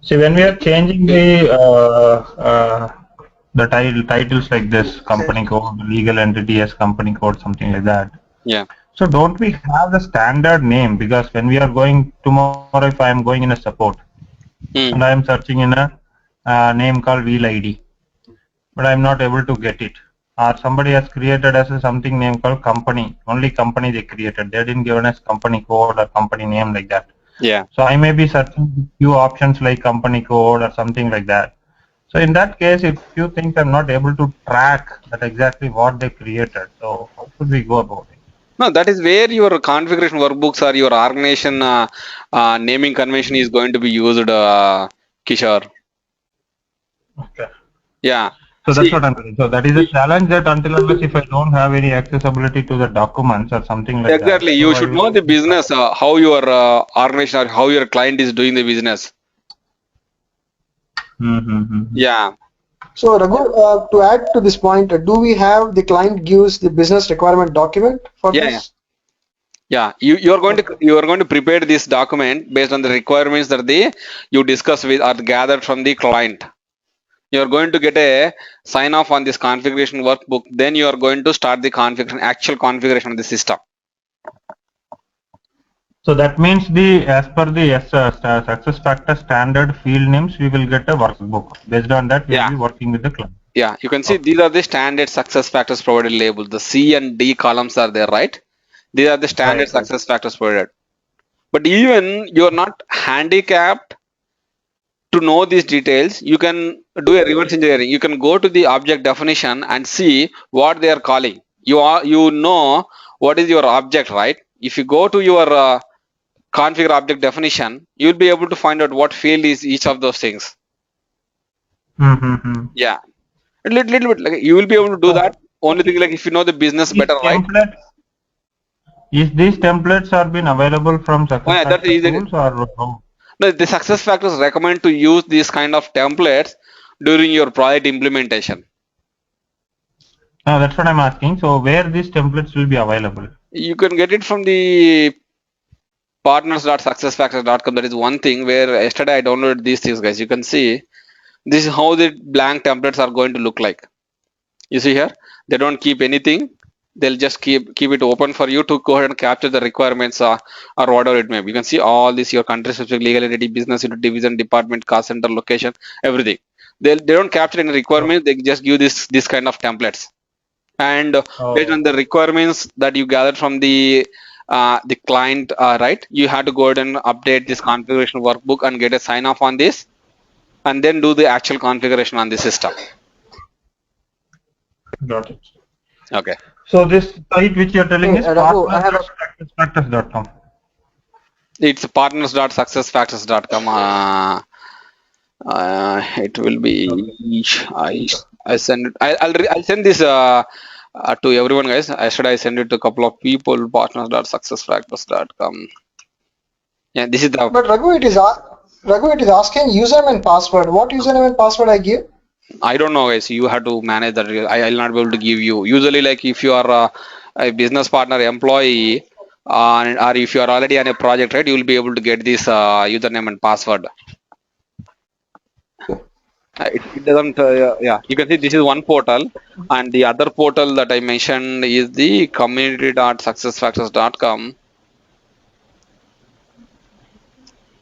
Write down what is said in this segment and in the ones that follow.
See, when we are changing the titles like this, company code, legal entity as company code, something like that. Yeah. So don't we have the standard name? Because when we are going tomorrow, if I am going in a support and I am searching in a name called wheel ID, but I am not able to get it. Or somebody has created as a something name called company. Only company they created. They didn't give us company code or company name like that. Yeah. So I may be searching few options like company code or something like that. So in that case, if you think I'm not able to track that exactly what they created, so how should we go about it? No, that is where your configuration workbooks or your organization naming convention is going to be used, Kishore. Okay. Yeah. So that's See, what I'm saying. So that is a challenge that until unless if I don't have any accessibility to the documents or something like that, exactly. so You I should will. know the business, how your organization or how your client is doing the business. Mm-hmm. Yeah. So Raghu, to add to this point, do we have the client gives the business requirement document for Yeah. Yeah. this? Yeah. You are going to prepare this document based on the requirements that you discuss with or gathered from the client. You are going to get a sign off on this configuration workbook. Then you are going to start the actual configuration of the system. So that means as per the success factor standard field names, we will get a workbook. Based on that, we will Yeah. be working with the client. Yeah. You can see Okay. these are the standard success factors provided label. The C and D columns are there, right? These are the standard Right. success factors provided. But even you are not handicapped to know these details, you can do a reverse engineering. You can go to the object definition and see what they are calling. You know what is your object, right? If you go to your configure object definition, you will be able to find out what field is each of those things. Mm-hmm. Yeah, a little bit like you will be able to do that. Only thing like if you know the business These better, right? templates, is these templates are been available from Oh, yeah, that SuccessFactors is tools or no? no, the success factors recommend to use these kind of templates during your project implementation. No, that's what I'm asking. So where these templates will be available? You can get it from the partners.successfactors.com. That is one thing where yesterday I downloaded these things, guys. You can see this is how the blank templates are going to look like. You see here, they don't keep anything. They'll just keep it open for you to go ahead and capture the requirements or whatever it may be. You can see all this, your country specific, legal entity, business unit, division, department, cost center, location, everything. They don't capture any requirements. They just give this kind of templates. And based on the requirements that you gathered from the client, right, you have to go ahead and update this configuration workbook and get a sign off on this, and then do the actual configuration on the system. Got it. Okay. So this site which you're telling is Raghu, I have a partners.successfactors.com. It's partners.successfactors.com. It will be I send it. I'll send this to everyone, guys. Yesterday I send it to a couple of people. Partners.successfactors.com. Yeah, this is the. But Raghu, it is asking username and password. What username and password I give? I don't know, guys. You have to manage that. I'll not be able to give you. Usually, like if you are a business partner employee, or if you are already on a project, right, you will be able to get this username and password. It doesn't. Yeah, you can see this is one portal, and the other portal that I mentioned is the community.successfactors.com.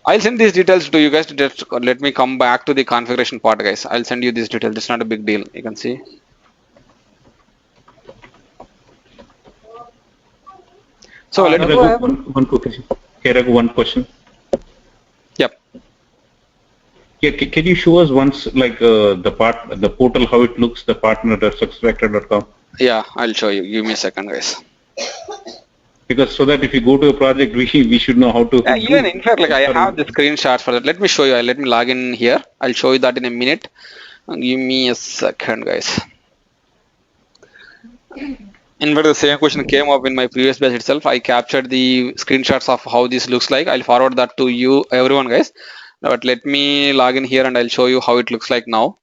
I'll send these details to you guys. Just let me come back to the configuration part, guys. I'll send you these details. It's not a big deal. You can see. So let me. One question. Okay, Raghu, one question. Yep. Yeah, can you show us once like the portal how it looks, the partner.successfactors.com? Yeah, I'll show you. Give me a second, guys. Because so that if you go to a project, we should know how to. Even in fact, like I have the screenshots for that. Let me show you. Let me log in here. I'll show you that in a minute. Give me a second, guys. In fact, the same question came up in my previous batch itself. I captured the screenshots of how this looks like. I'll forward that to you, everyone, guys. But let me log in here and I'll show you how it looks like now.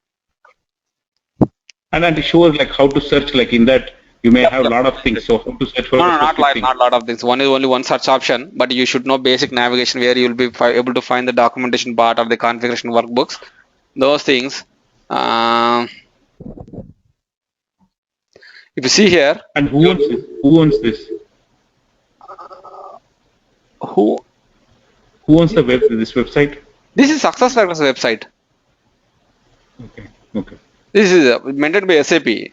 And then it shows like how to search like in that You may Yep, have a yep. lot of things. So how to search for No, the no, specific thing? not a lot of things. One is only one search option, but you should know basic navigation where you will be able to find the documentation part or the configuration workbooks. Those things. Um if you see here, And who owns this? Who owns this? who Who owns this website? this is SuccessFactors website. Okay. Okay. This is maintained by SAP.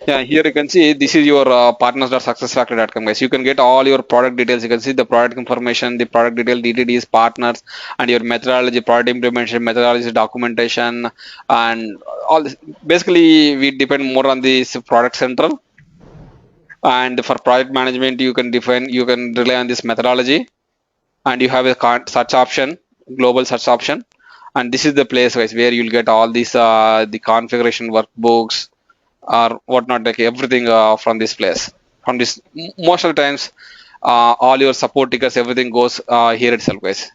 Yeah, here you can see this is your partners.successfactor.com, guys. You can get all your product details. You can see the product information, the product detail, DTDs, partners, and your methodology, product implementation, methodology, documentation, and all this. Basically, we depend more on this product central. And for project management, you can rely on this methodology, and you have a search option, global search option, and this is the place, guys, where you'll get all these the configuration workbooks or whatnot, like everything from this place. From this, most of the times, all your support tickets, everything goes here itself, guys.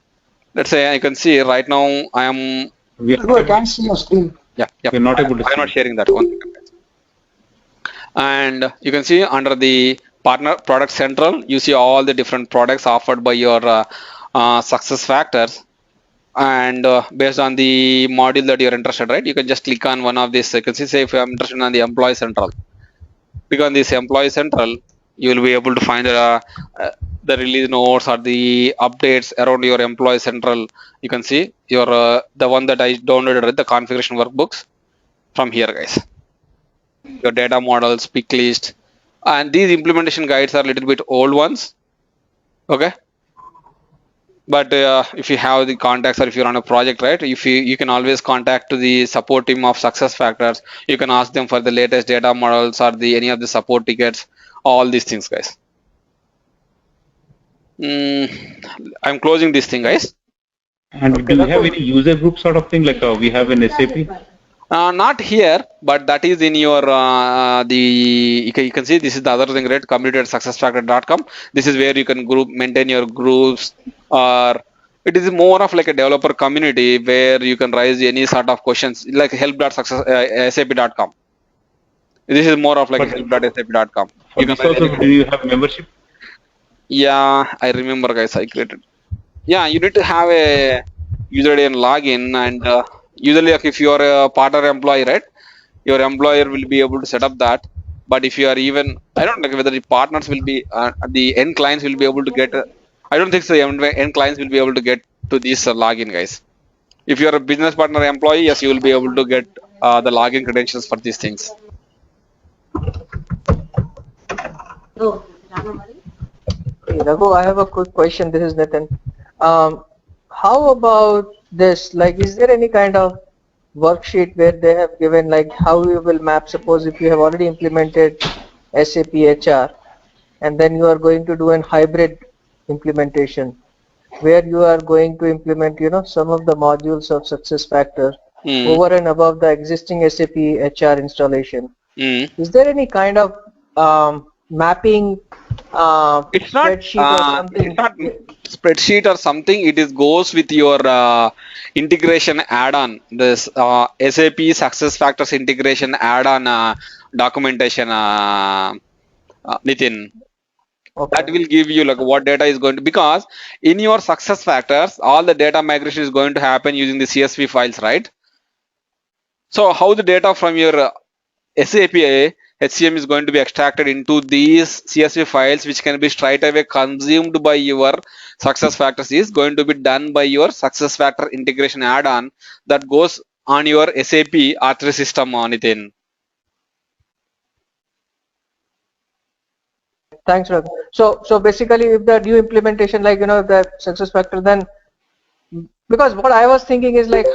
Let's say I can see right now I am. We are Raghu, not I able can't to see see. your screen. Yeah, yeah. We're not able to I'm not see. sharing that one. And you can see under the partner product central, you see all the different products offered by your success factors. And based on the module that you're interested, right, you can just click on one of these. You can see, say, if I'm interested on the employee central, click on this employee central, you will be able to find uh, the release notes or the updates around your employee central. You can see your the one that I downloaded, the configuration workbooks from here, guys. Your data models, pick list, and these implementation guides are a little bit old ones. Okay, but if you have the contacts or if you're on a project, right, if you can always contact to the support team of success factors. You can ask them for the latest data models or the any of the support tickets, all these things, guys. I'm closing this thing, guys. And Okay, do we have Raghu. any user group sort of thing like we have in SAP? Not here, but that is in your you can see this is the other thing, right? Community at successfactor.com. This is where you can maintain your groups, or it is more of like a developer community where you can raise any sort of questions like help.sap.com. This is more of like But help.sap.com. for You can this raise any also, do question. you have membership? Yeah, I remember, guys. I created. Yeah, you need to have a user ID and login, and usually, like, if you are a partner employee, right, your employer will be able to set up that. But if you are even, I don't know whether the partners will be, the end clients will be able to get. I don't think so. End clients will be able to get to this login, guys. If you are a business partner employee, yes, you will be able to get the login credentials for these things. Hey, Raghu, I have a quick question. This is Nitin. How about this? Like, is there any kind of worksheet where they have given like how you will map? Suppose if you have already implemented SAP HR and then you are going to do an hybrid implementation where you are going to implement, some of the modules of SuccessFactors Mm, over and above the existing SAP HR installation. mm. Is there any kind of mapping It's not. spreadsheet or It's something? not spreadsheet or something. It is goes with your integration add-on. This SAP SuccessFactors integration add-on documentation, Nitin. That Okay. will give you like what data is going to, because in your success factors all the data migration is going to happen using the CSV files, right? So how the data from your SAP HCM is going to be extracted into these CSV files, which can be straight away consumed by your success factors, is going to be done by your success factor integration add-on that goes on your SAP R3 system, Nitin. Thanks, Raghu. So basically, if the new implementation, like the success factor, then because what I was thinking is like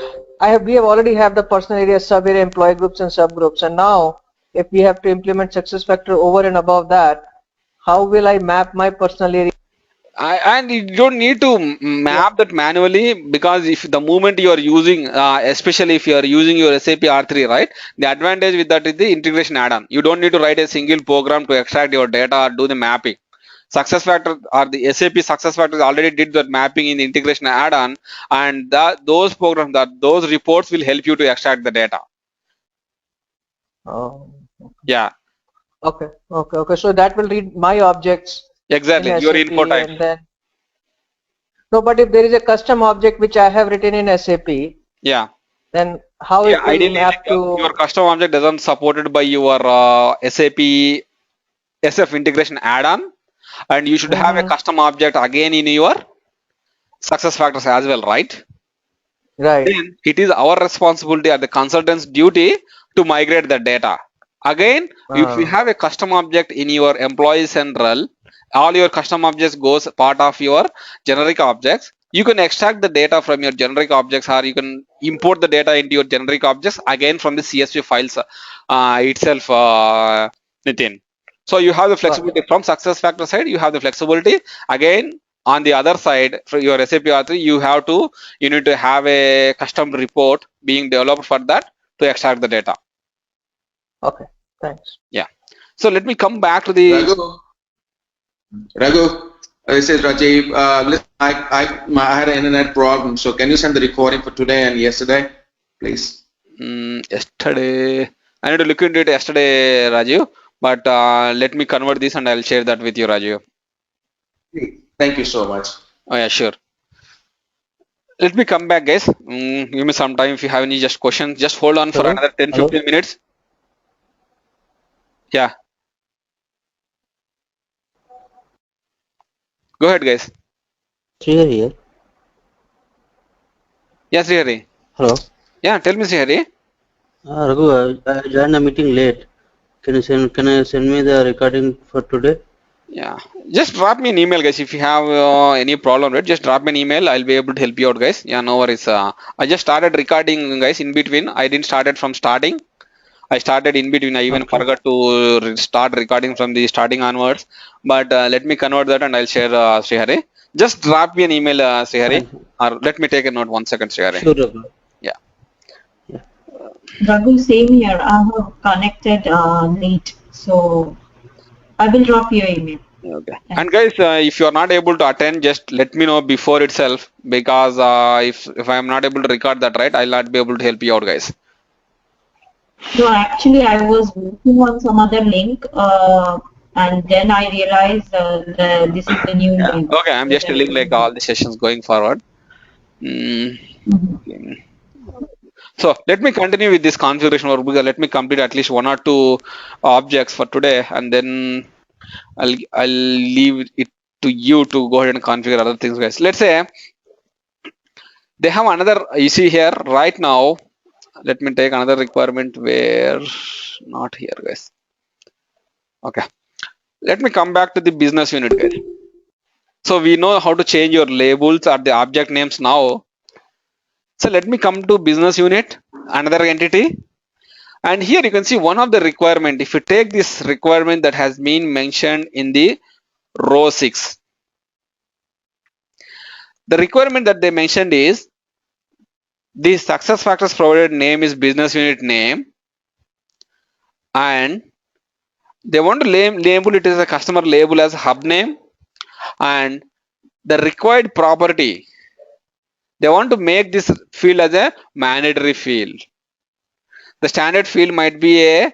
we have already have the personal area, sub area, employee groups, and subgroups, and now if we have to implement success factor over and above that, how will I map my personal area? And you don't need to map that manually, because if the moment you are using, especially if you are using your SAP R3, right, the advantage with that is the integration add-on. You don't need to write a single program to extract your data or do the mapping. Success factor or the SAP success factors already did that mapping in the integration add-on, and those programs, those reports will help you to extract the data. Oh, Yeah, okay, okay, okay. So that will read my objects exactly. in Your SAP, info type. and then no. But if there is a custom object which I have written in SAP, Yeah. then how Yeah, it will ideally, map like, your to? custom object doesn't supported by your SAP SF integration add-on, and you should have a Mhm. custom object again in your success factors as well, right? Right. Then it is our responsibility or the consultant's duty to migrate the data. Again, if you Uh, have a custom object in your employee central, all your custom objects goes part of your generic objects. You can extract the data from your generic objects, or you can import the data into your generic objects again from the CSV files itself, Nitin. So you have the got flexibility from success factor side. You have the flexibility. Again, on the other side, for your SAP R3, you need to have a custom report being developed for that to extract the data. Okay. Thanks. Yeah. So let me come back to the. Raghu, this is Rajiv. Listen, I had an internet problem, so can you send the recording for today and yesterday, please? Yesterday, I need to look into it yesterday, Rajiv. But let me convert this and I'll share that with you, Rajiv. Thank you so much. Oh yeah, sure. Let me come back, guys. Give me some time if you have any just questions. Just hold on for Hello? another 10, Hello? 15 minutes. Yeah. Go ahead, guys. Srihari here. Yes, Srihari. Hello. Yeah, tell me, Srihari. Raghu, I joined the meeting late. Can I send me the recording for today? Yeah, just drop me an email, guys. If you have any problem, right? Just drop me an email. I'll be able to help you out, guys. Yeah, no worries. I just started recording, guys, in between. I didn't started from starting. I started in between. I even Okay. forgot to start recording from the starting onwards. But let me convert that and I'll share, Srihari. Just drop me an email, Srihari. Fine. Or let me take a note 1 second, Srihari. Sure, Raghu. Yeah. Yeah. Raghu, same here. I have connected late, so I will drop your email. Okay. Thanks. And guys, if you are not able to attend, just let me know before itself, because if I am not able to record that, right, I'll not be able to help you out, guys. No, actually, I was working on some other link, and then I realized this is the new Yeah. link. Okay, I'm just telling like all the sessions going forward. Mhm. So let me continue with this configuration workbook. Let me complete at least 1 or 2 objects for today, and then I'll leave it to you to go ahead and configure other things, guys. Let's say they have another issue here right now. Let me take another requirement where not here, guys. Okay, let me come back to the business unit, guys. So we know how to change your labels or the object names now. So let me come to business unit, another entity. And here you can see one of the requirement. If you take this requirement that has been mentioned in the row 6, the requirement that they mentioned is the success factors provided name is business unit name, and they want to label it as a customer label as hub name, and the required property, they want to make this field as a mandatory field. The standard field might be a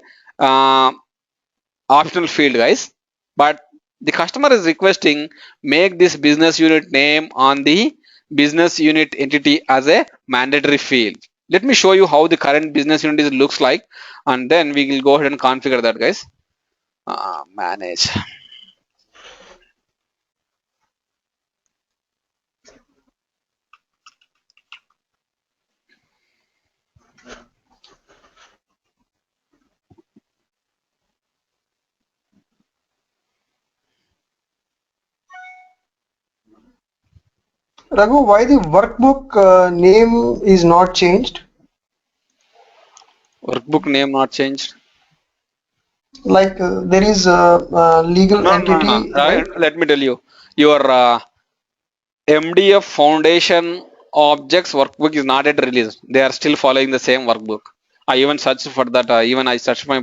optional field, guys, but the customer is requesting make this business unit name on the business unit entity as a mandatory field. Let me show you how the current business unit looks like, and then we will go ahead and configure that, guys. Manage. Raghu, why the workbook name is not changed? Workbook name not changed. Like there is a legal No. entity, right? Let me tell you, your MDF foundation objects workbook is not yet released. They are still following the same workbook. I even searched for that. Even I searched my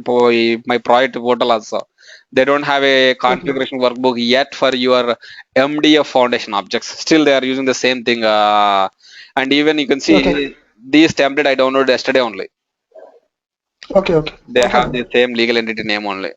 project portal also. They don't have a configuration workbook yet for your MDF foundation objects. Still, they are using the same thing. And even you can see Okay. these template I downloaded yesterday only. Okay. They Okay. have the same legal entity name only.